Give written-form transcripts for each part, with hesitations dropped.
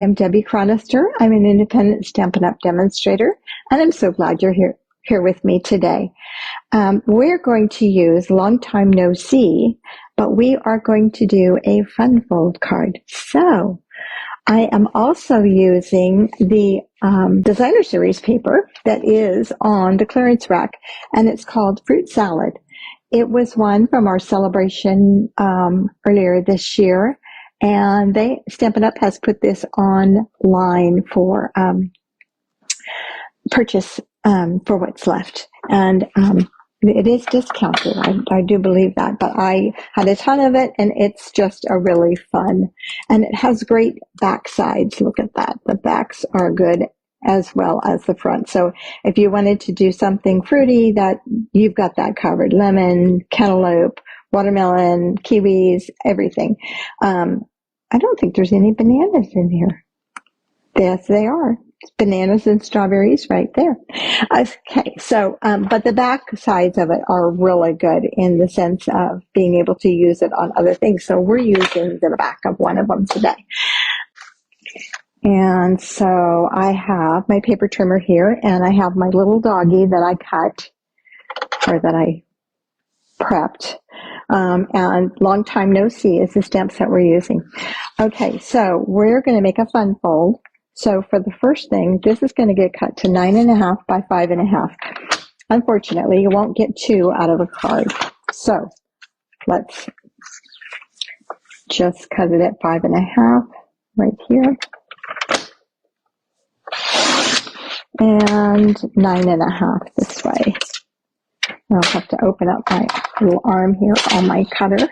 I'm Debbie Chronister. I'm an independent Stampin' Up! Demonstrator, and I'm so glad you're here with me today. We're going to use Long Time No See, but we are going to do a fun fold card. So I am also using the Designer Series paper that is on the clearance rack, and it's called Fruit Salad. It was one from our celebration earlier this year. And Stampin' Up! Has put this online for purchase for what's left. And it is discounted. I do believe that. But I had a ton of it, and it's just a really fun. And it has great back sides. Look at that. The backs are good as well as the front. So if you wanted to do something fruity, that you've got that covered. Lemon, cantaloupe, watermelon, kiwis, everything. I don't think there's any bananas in here. Yes, they are. Bananas and strawberries right there. Okay, so, but the back sides of it are really good in the sense of being able to use it on other things. So we're using the back of one of them today. And so I have my paper trimmer here, and I have my little doggy that I cut, or that I prepped. And Long Time No See is the stamp set we're using. Okay, so we're going to make a fun fold. So for the first thing, this is going to get cut to 9.5 by 5.5. Unfortunately, you won't get 2 out of a card. So let's just cut it at 5.5 right here. And 9.5 this way. I'll have to open up my little arm here on my cutter.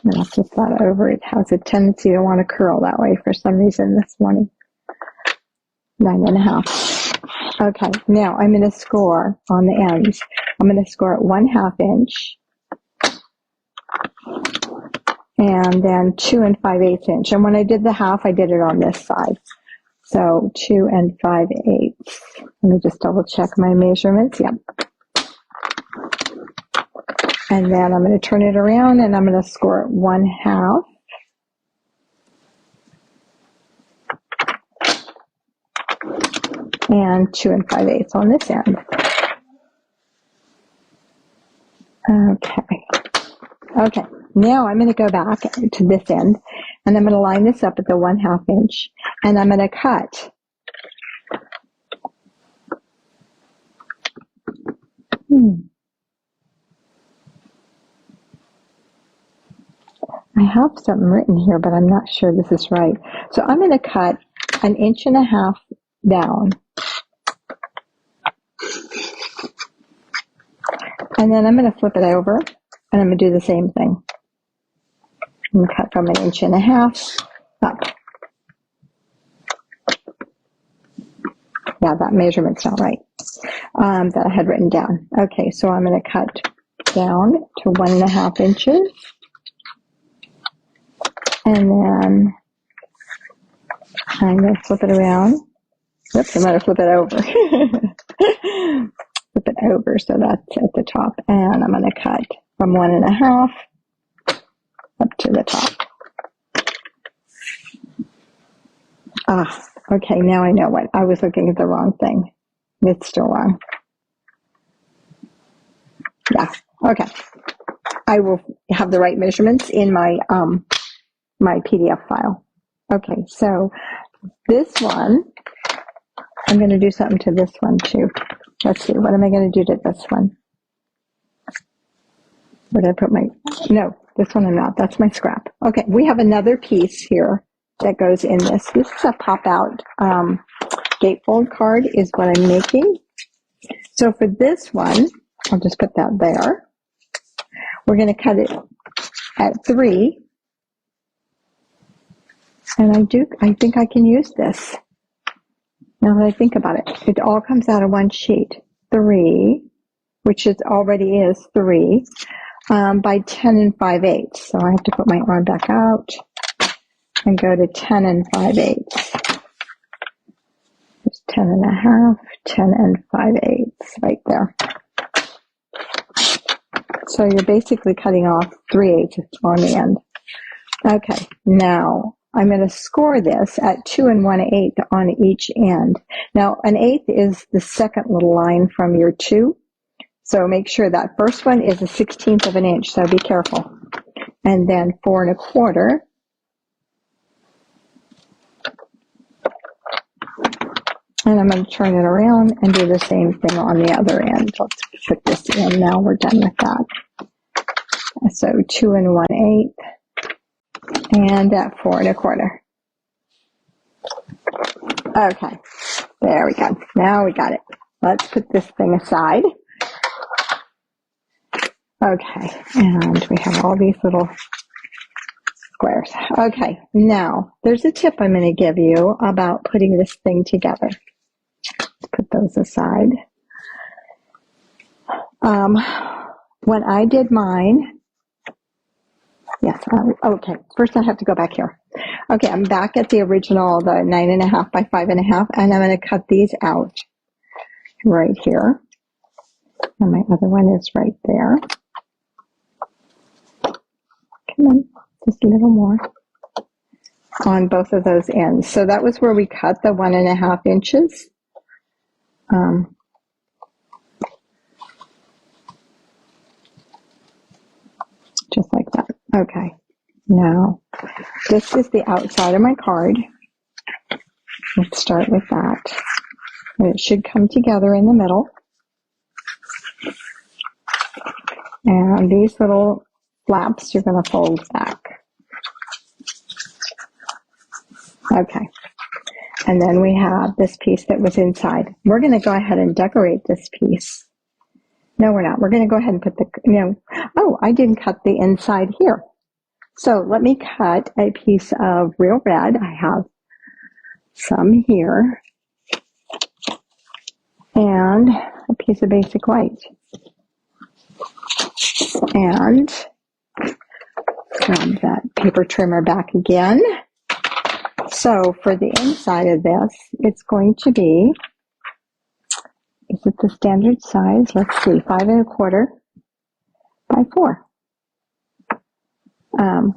And I'll flip that over. It has a tendency to want to curl that way for some reason this morning. 9.5. Okay, now I'm going to score on the ends. I'm going to score at 1/2 inch. And then 2 5/8 inch. And when I did the half, I did it on this side. So 2 5/8. Let me just double check my measurements. Yep. And then I'm going to turn it around, and I'm going to score it 1/2. And 2 5/8 on this end. Okay. Now I'm going to go back to this end, and I'm going to line this up at the 1/2 inch, and I'm going to cut. I have something written here, but I'm not sure this is right. So I'm going to cut 1.5 inches down. And then I'm going to flip it over, and I'm going to do the same thing. I'm going to cut from 1.5 inches up. Yeah, that measurement's not right, that I had written down. Okay, so I'm going to cut down to 1.5 inches. And then I'm going to flip it around. Oops, I'm going to flip it over. Flip it over so that's at the top. And I'm going to cut from 1.5 up to the top. Okay, now I know what. I was looking at the wrong thing. It's still wrong. Yeah, okay. I will have the right measurements in my my PDF file. Okay, so this one, I'm going to do something to this one too. Let's see, what am I going to do to this one? Where did I put my, no, this one I'm not. That's my scrap. Okay, we have another piece here that goes in this. This is a pop-out gatefold card is what I'm making. So for this one, I'll just put that there. We're going to cut it at 3. And I think I can use this. Now that I think about it, it all comes out of one sheet. 3, which is already is 3, by 10 5/8. So I have to put my arm back out and go to 10 5/8. There's 10.5, 10 5/8 right there. So you're basically cutting off 3/8 on the end. Okay, now I'm going to score this at 2 1/8 on each end. Now, an eighth is the second little line from your 2. So make sure that first one is a 1/16 of an inch, so be careful. And then 4 1/4. And I'm going to turn it around and do the same thing on the other end. Let's put this in now. We're done with that. So 2 1/8 and at 4 1/4. Okay, there we go. Now we got it. Let's put this thing aside. Okay, and we have all these little squares. Okay, now there's a tip I'm going to give you about putting this thing together. Let's put those aside. When I did mine, yes, okay, first I have to go back here. Okay, I'm back at the original, the 9.5 by 5.5, and I'm going to cut these out right here. And my other one is right there. Come on, just a little more on both of those ends. So that was where we cut the 1.5 inches. Just like that. Okay. Now, this is the outside of my card. Let's start with that. And it should come together in the middle. And these little flaps you're going to fold back. Okay. And then we have this piece that was inside. We're going to go ahead and decorate this piece. No, we're not. We're going to go ahead and put the, oh, I didn't cut the inside here. So let me cut a piece of real red. I have some here. And a piece of basic white. And grab that paper trimmer back again. So for the inside of this, it's going to be, is it the standard size? Let's see, 5 1/4 by 4.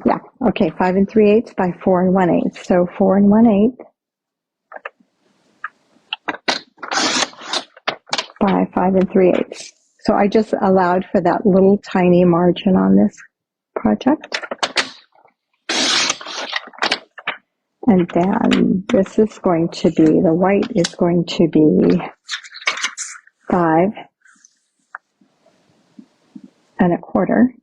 Yeah, okay, 5 3/8 by 4 1/8. So 4 1/8 by 5 3/8. So I just allowed for that little tiny margin on this project. And then this is going to be, the white is going to be 5 1/4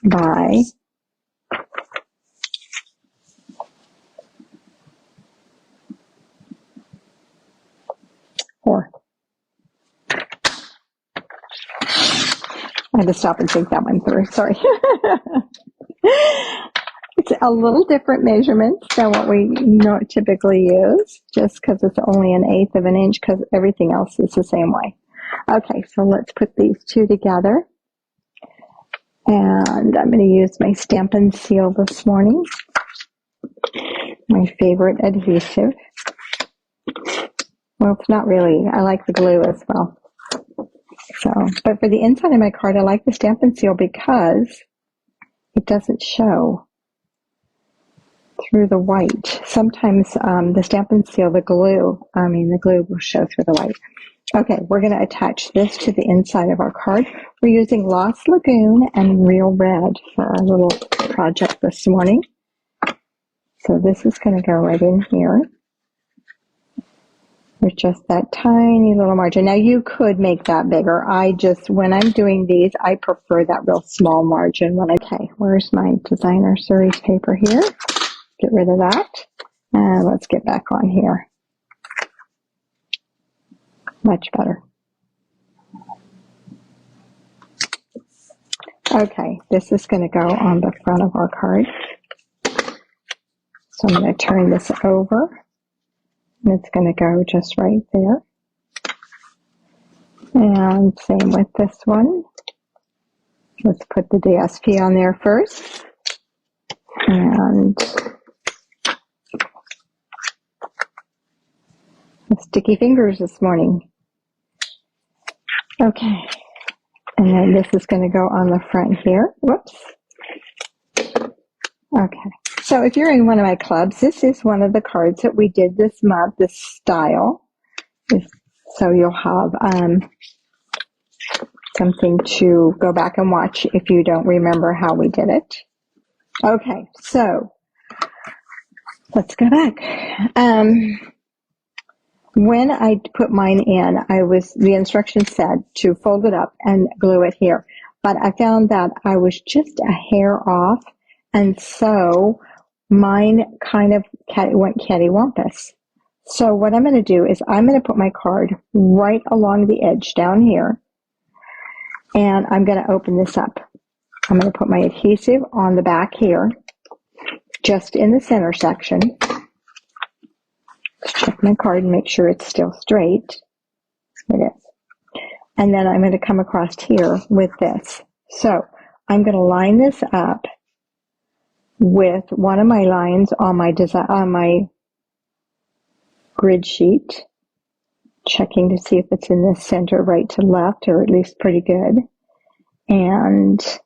by 4. I had to stop and think that one through. Sorry. It's a little different measurement than what we typically use, just because it's only 1/8 of an inch, because everything else is the same way. Okay, so let's put these two together. And I'm going to use my Stampin' Seal this morning. My favorite adhesive. Well, it's not really. I like the glue as well. So, but for the inside of my card, I like the Stampin' Seal because it doesn't show through the white. Sometimes the Stampin' Seal, the glue will show through the white. Okay, we're going to attach this to the inside of our card. We're using Lost Lagoon and Real Red for our little project this morning. So this is going to go right in here. With just that tiny little margin. Now you could make that bigger. When I'm doing these, I prefer that real small margin. Okay, where's my designer series paper here? Get rid of that. And let's get back on here. Much better. Okay, this is going to go on the front of our card. So I'm going to turn this over. And it's going to go just right there. And same with this one. Let's put the DSP on there first. And sticky fingers this morning. Okay. And then this is going to go on the front here. Whoops. Okay. So if you're in one of my clubs, this is one of the cards that we did this month, this style. So you'll have something to go back and watch if you don't remember how we did it. Okay, so let's go back. When I put mine in, the instructions said to fold it up and glue it here. But I found that I was just a hair off, and so mine kind of went cattywampus. So what I'm going to do is I'm going to put my card right along the edge down here, and I'm going to open this up. I'm going to put my adhesive on the back here, just in the center section. Let's check my card and make sure it's still straight. It is. And then I'm going to come across here with this. So I'm going to line this up with one of my lines on my grid sheet, checking to see if it's in the center right to left, or at least pretty good, and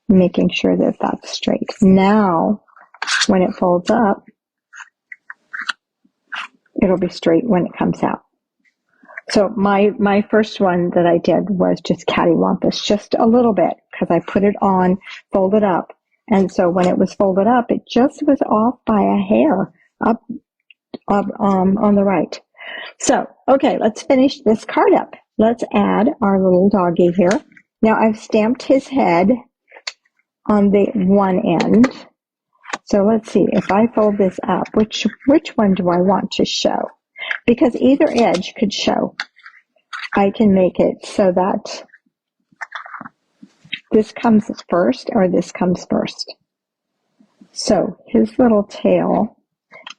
making sure that that's straight. Now, when it folds up, it'll be straight when it comes out. So my first one that I did was just cattywampus, just a little bit, because I put it on, folded up, and so when it was folded up, it just was off by a hair up on the right. So, okay, let's finish this card up. Let's add our little doggy here. Now I've stamped his head on the one end. So let's see, if I fold this up, which one do I want to show? Because either edge could show. I can make it so that this comes first or this comes first. So his little tail,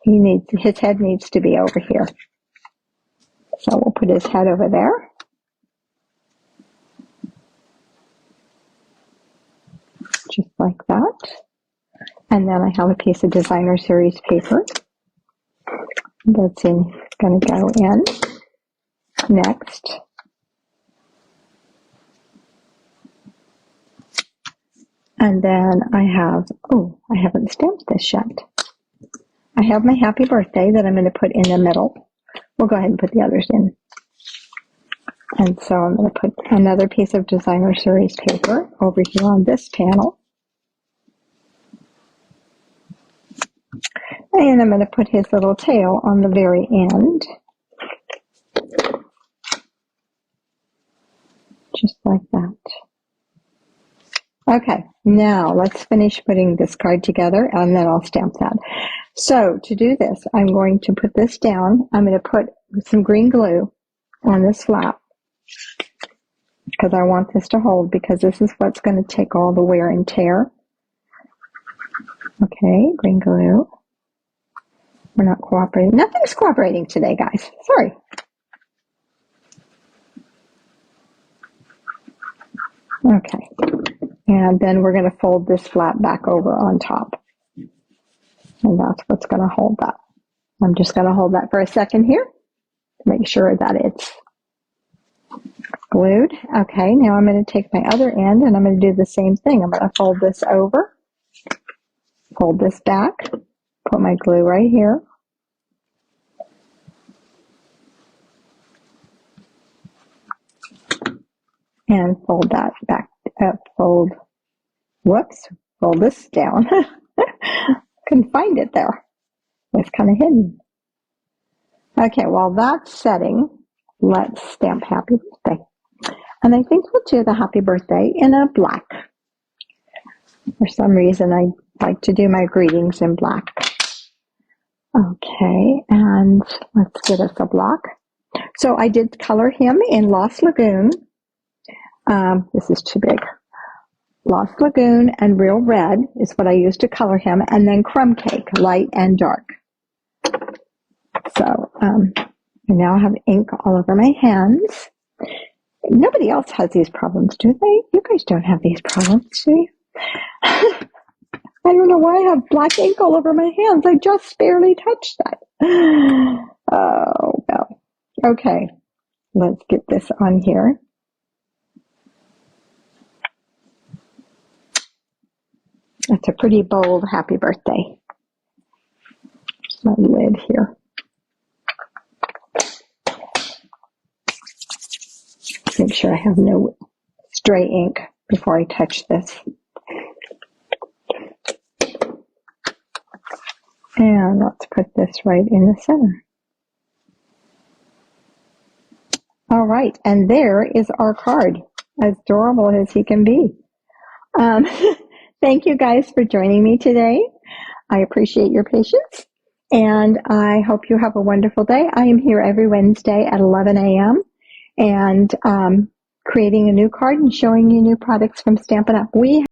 his head needs to be over here. So we'll put his head over there. Just like that. And then I have a piece of designer series paper that's going to go in next. And then I haven't stamped this yet. I have my happy birthday that I'm going to put in the middle. We'll go ahead and put the others in. And so I'm going to put another piece of designer series paper over here on this panel. And I'm going to put his little tail on the very end. Just like that. Okay, now let's finish putting this card together, and then I'll stamp that. So to do this, I'm going to put this down. I'm going to put some green glue on this flap, because I want this to hold, because this is what's going to take all the wear and tear. Okay, green glue. We're not cooperating. Nothing's cooperating today, guys. Sorry. Okay. And then we're going to fold this flap back over on top. And that's what's going to hold that. I'm just going to hold that for a second here to make sure that it's glued. Okay, now I'm going to take my other end and I'm going to do the same thing. I'm going to fold this over, fold this back, put my glue right here. And fold that back up, fold this down. Couldn't find it there. It's kind of hidden. Okay, while that's setting, let's stamp happy birthday. And I think we'll do the happy birthday in a black. For some reason, I like to do my greetings in black. Okay, and let's get us a block. So I did color him in Lost Lagoon. This is too big. Lost Lagoon and Real Red is what I used to color him, and then Crumb Cake, light and dark. So I now have ink all over my hands. Nobody else has these problems, do they? You guys don't have these problems, do you? I don't know why I have black ink all over my hands. I just barely touched that. Oh, no. Okay, let's get this on here. It's a pretty bold happy birthday. My lid here. Make sure I have no stray ink before I touch this. And let's put this right in the center. All right, and there is our card, as adorable as he can be. Thank you guys for joining me today. I appreciate your patience, and I hope you have a wonderful day. I am here every Wednesday at 11 a.m. and creating a new card and showing you new products from Stampin' Up. We